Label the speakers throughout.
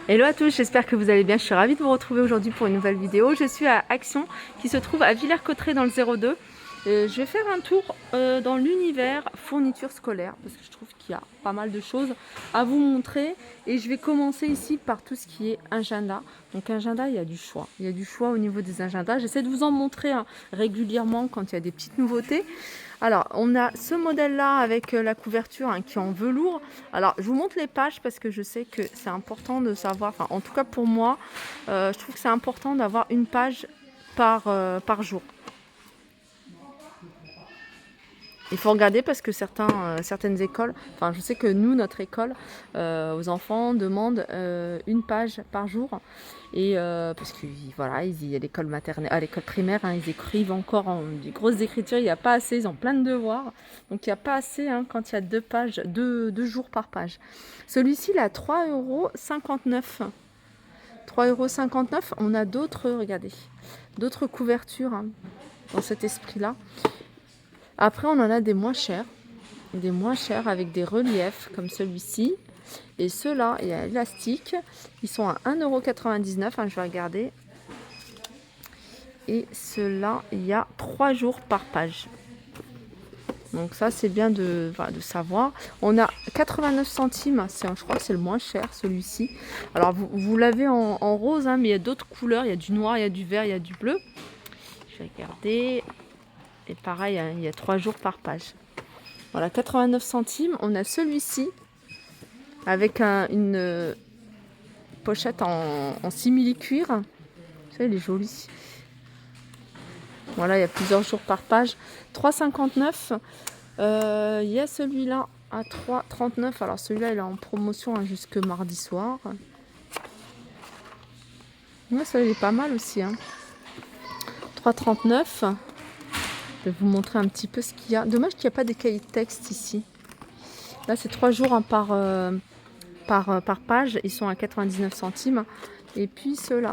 Speaker 1: Hello à tous, j'espère que vous allez bien. Je suis ravie de vous retrouver aujourd'hui pour une nouvelle vidéo. Je suis à Action qui se trouve à Villers-Cotterêts dans le 02. Je vais faire un tour dans l'univers fourniture scolaire parce que je trouve qu'il y a pas mal de choses à vous montrer. Et je vais commencer ici par tout ce qui est agenda. Donc agenda, il y a du choix. Il y a du choix au niveau des agendas. J'essaie de vous en montrer régulièrement quand il y a des petites nouveautés. Alors, on a ce modèle-là avec la couverture qui est en velours. Alors, je vous montre les pages parce que je sais que c'est important de savoir, enfin, en tout cas pour moi, je trouve que c'est important d'avoir une page par jour. Il faut regarder parce que certaines écoles, enfin je sais que nous, notre école, aux enfants demande une page par jour. Et parce que voilà, à l'école maternelle, à l'école primaire, ils écrivent encore en des grosses écritures, il n'y a pas assez, ils ont plein de devoirs. Donc il n'y a pas assez quand il y a deux jours par page. Celui-ci, il est à 3,59 €. 3,59 €. On a d'autres, regardez, d'autres couvertures dans cet esprit-là. Après, on en a des moins chers avec des reliefs comme celui-ci. Et ceux-là, il y a élastique, ils sont à 1,99 €, je vais regarder. Et ceux-là, il y a 3 jours par page. Donc ça, c'est bien de savoir. On a 89 centimes, je crois que c'est le moins cher, celui-ci. Alors, vous l'avez en rose, mais il y a d'autres couleurs. Il y a du noir, il y a du vert, il y a du bleu. Je vais regarder. Et pareil, il y a 3 jours par page. Voilà, 89 centimes. On a celui-ci avec une pochette en simili-cuir. Vous savez, il est joli. Voilà, il y a plusieurs jours par page. 3,59 €. Il y a celui-là à 3,39 €. Alors celui-là, il est en promotion jusque mardi soir. Ouais, ça, il est pas mal aussi. 3,39 €. Je vais vous montrer un petit peu ce qu'il y a. Dommage qu'il n'y a pas des cahiers de texte ici. Là, c'est 3 jours par page. Ils sont à 99 centimes. Et puis ceux-là,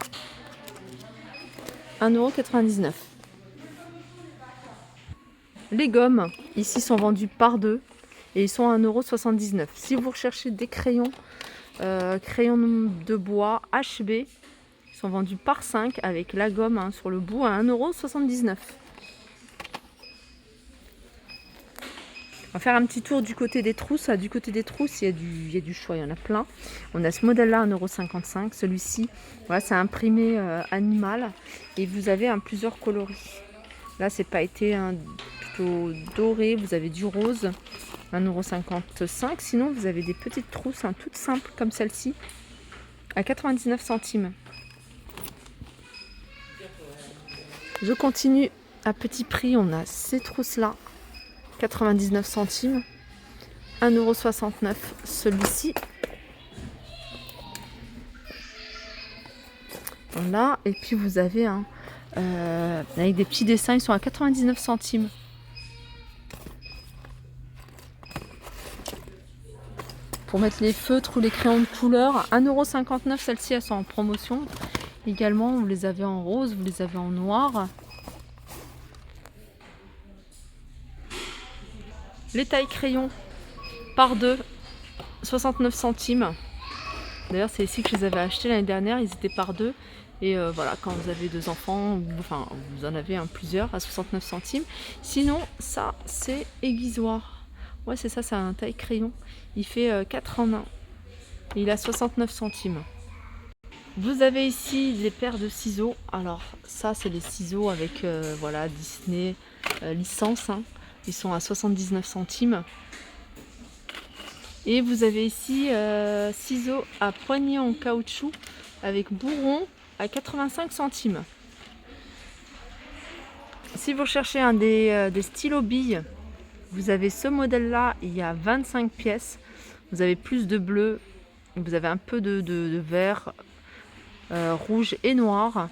Speaker 1: 1,99 €. Les gommes, ici, sont vendues par 2 et ils sont à 1,79 €. Si vous recherchez des crayons de bois HB, ils sont vendus par 5 avec la gomme sur le bout à 1,79 €. On va faire un petit tour du côté des trousses. Du côté des trousses, il y a du choix, il y en a plein. On a ce modèle-là, 1,55 €. Celui-ci, voilà, c'est imprimé animal. Et vous avez plusieurs coloris. Là, c'est pailleté plutôt doré. Vous avez du rose, 1,55 €. Sinon, vous avez des petites trousses toutes simples comme celle-ci, à 99 centimes. Je continue à petit prix. On a ces trousses-là. 99 centimes, 1,69 € celui-ci. Voilà, et puis vous avez avec des petits dessins, ils sont à 99 centimes. Pour mettre les feutres ou les crayons de couleur, 1,59 €, celles-ci elles sont en promotion. Également, vous les avez en rose, vous les avez en noir. Les tailles crayons par 2, 69 centimes. D'ailleurs, c'est ici que je les avais achetés l'année dernière, ils étaient par 2. Et voilà, quand vous avez 2 enfants, enfin vous en avez plusieurs à 69 centimes. Sinon, ça c'est aiguisoire. Ouais, c'est ça, c'est un taille crayon. Il fait 4 en 1. Et il a 69 centimes. Vous avez ici des paires de ciseaux. Alors ça, c'est des ciseaux avec voilà, Disney licence. Ils sont à 79 centimes. Et vous avez ici ciseaux à poignée en caoutchouc avec bourron à 85 centimes. Si vous cherchez des stylos billes, vous avez ce modèle-là, il y a 25 pièces. Vous avez plus de bleu, vous avez un peu de vert, rouge et noir.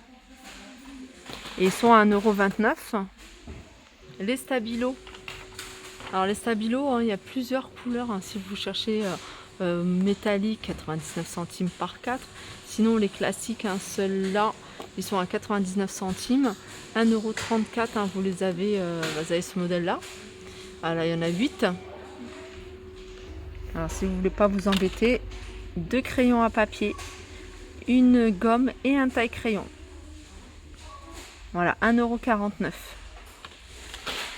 Speaker 1: Et ils sont à 1,29 €. Les stabilos. Alors les stabilos, il y a plusieurs couleurs. Si vous cherchez métallique, 99 centimes par 4. Sinon les classiques, ceux-là, ils sont à 99 centimes. 1,34 €, vous avez ce modèle-là. Alors il y en a 8. Alors si vous ne voulez pas vous embêter, 2 crayons à papier, une gomme et un taille-crayon. Voilà, 1,49 €.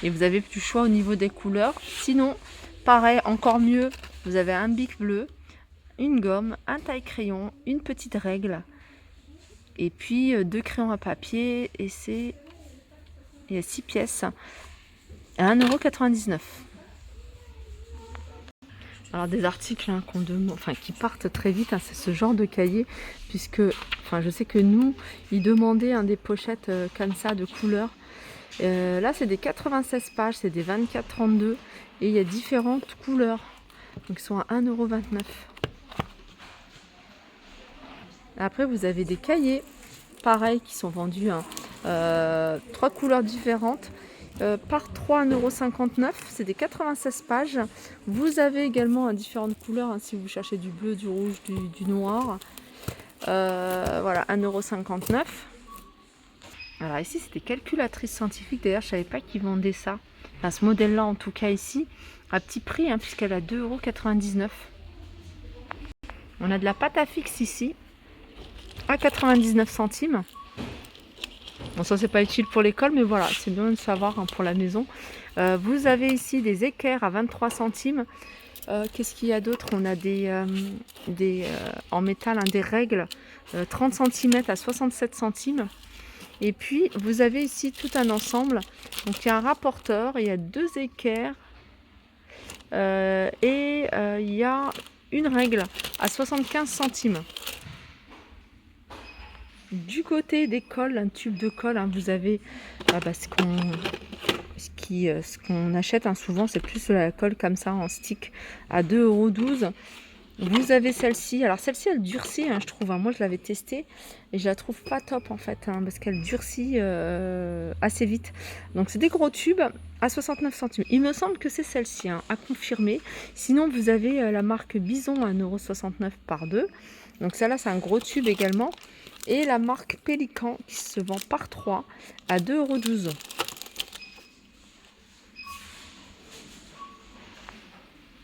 Speaker 1: Et vous avez du choix au niveau des couleurs. Sinon, pareil, encore mieux, vous avez un bic bleu, une gomme, un taille-crayon, une petite règle, et puis 2 crayons à papier, et il y a 6 pièces à 1,99 €. Alors des articles qui partent très vite, c'est ce genre de cahier, puisque je sais que nous, ils demandaient des pochettes comme ça de couleurs. Là c'est des 96 pages, c'est des 24-32 et il y a différentes couleurs. Donc ils sont à 1,29 €. Après vous avez des cahiers, pareil, qui sont vendus 3 couleurs différentes. Par 3, 1,59 €, c'est des 96 pages. Vous avez également différentes couleurs, si vous cherchez du bleu, du rouge, du noir. Voilà, 1,59 €. Alors ici, c'est des calculatrices scientifiques. D'ailleurs, je ne savais pas qu'ils vendaient ça. Enfin, ce modèle-là, en tout cas ici, à petit prix, puisqu'elle a 2,99 €. On a de la pâte à fixe ici, à 99 centimes. Bon, ça c'est pas utile pour l'école, mais voilà, c'est bien de savoir pour la maison. Vous avez ici des équerres à 23 centimes. Qu'est-ce qu'il y a d'autre? On a en métal, des règles 30 cm à 67 centimes. Et puis vous avez ici tout un ensemble. Donc il y a un rapporteur, il y a 2 équerres et il y a une règle à 75 centimes. Du côté des cols, un tube de colle, vous avez ce qu'on achète souvent, c'est plus la colle comme ça en stick à 2,12 €. Vous avez celle-ci. Alors celle-ci elle durcit, je trouve. Moi je l'avais testée et je la trouve pas top en fait, parce qu'elle durcit assez vite. Donc c'est des gros tubes à 69 centimes. Il me semble que c'est celle-ci, à confirmer. Sinon vous avez la marque Bison à 1,69 € par 2. Donc celle-là c'est un gros tube également. Et la marque Pélican qui se vend par 3 à 2,12 €.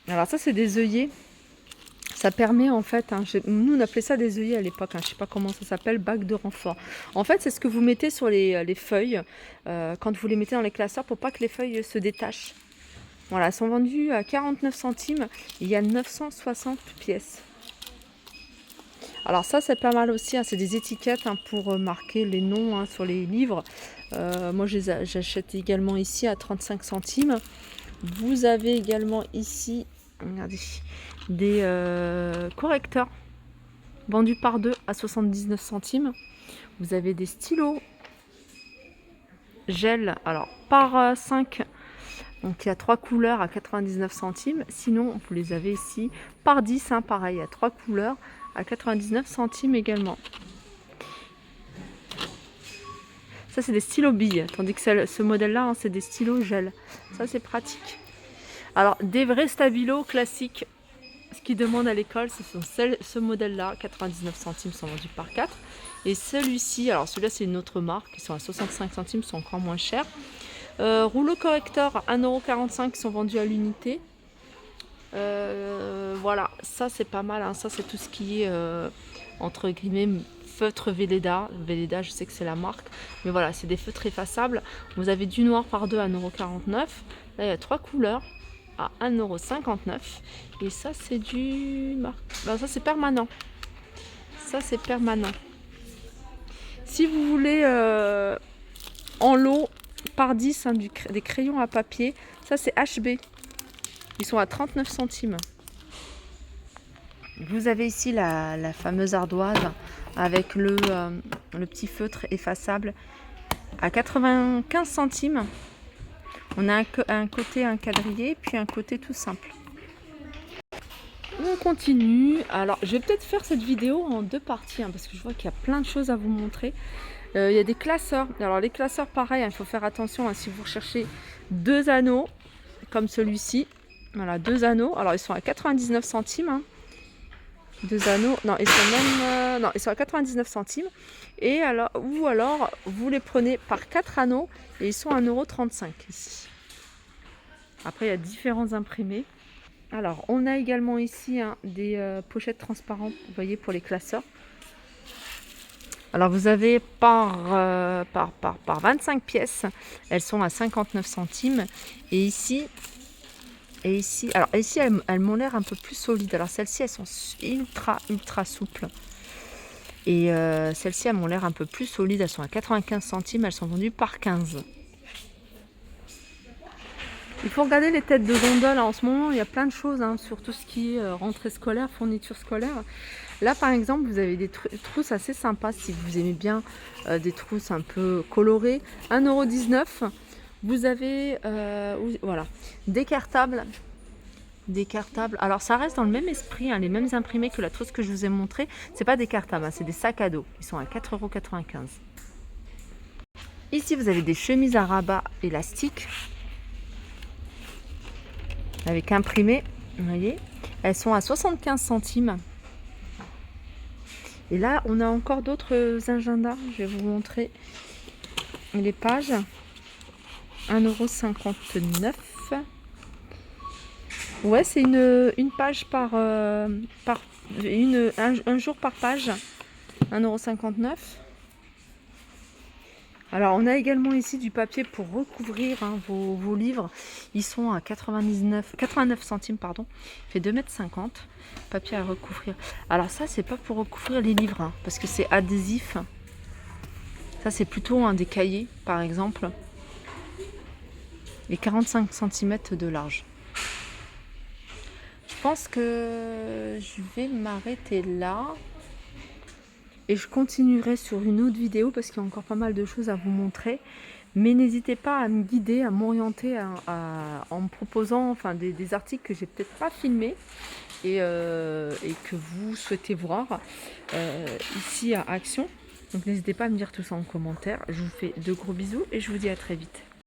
Speaker 1: Alors ça c'est des œillets. Ça permet en fait, nous on appelait ça des œillets à l'époque, je ne sais pas comment ça s'appelle, bac de renfort. En fait c'est ce que vous mettez sur les feuilles quand vous les mettez dans les classeurs pour pas que les feuilles se détachent. Voilà, elles sont vendues à 49 centimes, il y a 960 pièces. Alors ça c'est pas mal aussi, c'est des étiquettes pour marquer les noms sur les livres. Moi j'achète également ici à 35 centimes. Vous avez également ici, regardez, des correcteurs vendus par 2 à 79 centimes. Vous avez des stylos gel, alors par 5, donc il y a 3 couleurs à 99 centimes. Sinon vous les avez ici par 10, pareil, à 3 couleurs à 99 centimes également. Ça c'est des stylos billes, tandis que ce modèle-là, c'est des stylos gel. Ça c'est pratique. Alors des vrais stabilos classiques, ce qu'ils demandent à l'école, ce modèle-là, 99 centimes, sont vendus par 4. Et celui-ci, alors celui-là c'est une autre marque, ils sont à 65 centimes, sont encore moins chers. Rouleau correcteur 1,45 € qui sont vendus à l'unité. Voilà, ça c'est pas mal, ça c'est tout ce qui est entre guillemets feutre Velleda. Velleda, je sais que c'est la marque, mais voilà, c'est des feutres effaçables. Vous avez du noir par 2 à 1,49 €. Là il y a 3 couleurs à 1,59 €. Et ça c'est ça c'est permanent. Ça c'est permanent. Si vous voulez en lot par 10 des crayons à papier, ça c'est HB. Ils sont à 39 centimes. Vous avez ici la fameuse ardoise avec le petit feutre effaçable à 95 centimes. On a un côté un quadrillé, puis un côté tout simple. On continue. Alors je vais peut-être faire cette vidéo en 2 parties, parce que je vois qu'il y a plein de choses à vous montrer. Il y a des classeurs. Alors les classeurs, pareil, il faut faire attention si vous recherchez 2 anneaux comme celui-ci. Voilà, 2 anneaux. Alors ils sont à 99 centimes. 2 anneaux. Non, ils sont même non, ils sont à 99 centimes. Et alors, ou alors vous les prenez par 4 anneaux et ils sont à 1,35 € ici. Après il y a différents imprimés. Alors, on a également ici hein, des pochettes transparentes, vous voyez, pour les classeurs. Alors, vous avez par 25 pièces, elles sont à 59 centimes. Et ici, alors ici, elles m'ont l'air un peu plus solides. Alors, celles-ci, elles sont ultra souples. Et celles-ci, elles m'ont l'air un peu plus solides. Elles sont à 95 centimes, elles sont vendues par 15. Il faut regarder les têtes de gondole. En ce moment, il y a plein de choses hein, sur tout ce qui est rentrée scolaire, fourniture scolaire. Là, par exemple, vous avez des trousses assez sympas si vous aimez bien des trousses un peu colorées. 1,19 €. Vous avez voilà, décartables. Alors, ça reste dans le même esprit, hein, les mêmes imprimés que la trousse que je vous ai montré. C'est pas décartable, hein, c'est des sacs à dos. Ils sont à 4,95 €. Ici, vous avez des chemises à rabat élastiques. Avec imprimé, vous voyez, elles sont à 75 centimes. Et là, on a encore d'autres agendas. Je vais vous montrer les pages. 1,59 €. Ouais, c'est une page un jour par page. 1,59 €. Alors, on a également ici du papier pour recouvrir hein, vos livres. Ils sont à 89 centimes, pardon. Il fait 2,50 m. Papier à recouvrir. Alors ça, c'est pas pour recouvrir les livres, hein, parce que c'est adhésif. Ça, c'est plutôt un des cahiers, par exemple. Et 45 cm de large. Je pense que je vais m'arrêter là. Et je continuerai sur une autre vidéo parce qu'il y a encore pas mal de choses à vous montrer. Mais n'hésitez pas à me guider, à m'orienter en me proposant enfin, des articles que j'ai peut-être pas filmés et que vous souhaitez voir ici à Action. Donc n'hésitez pas à me dire tout ça en commentaire. Je vous fais de gros bisous et je vous dis à très vite.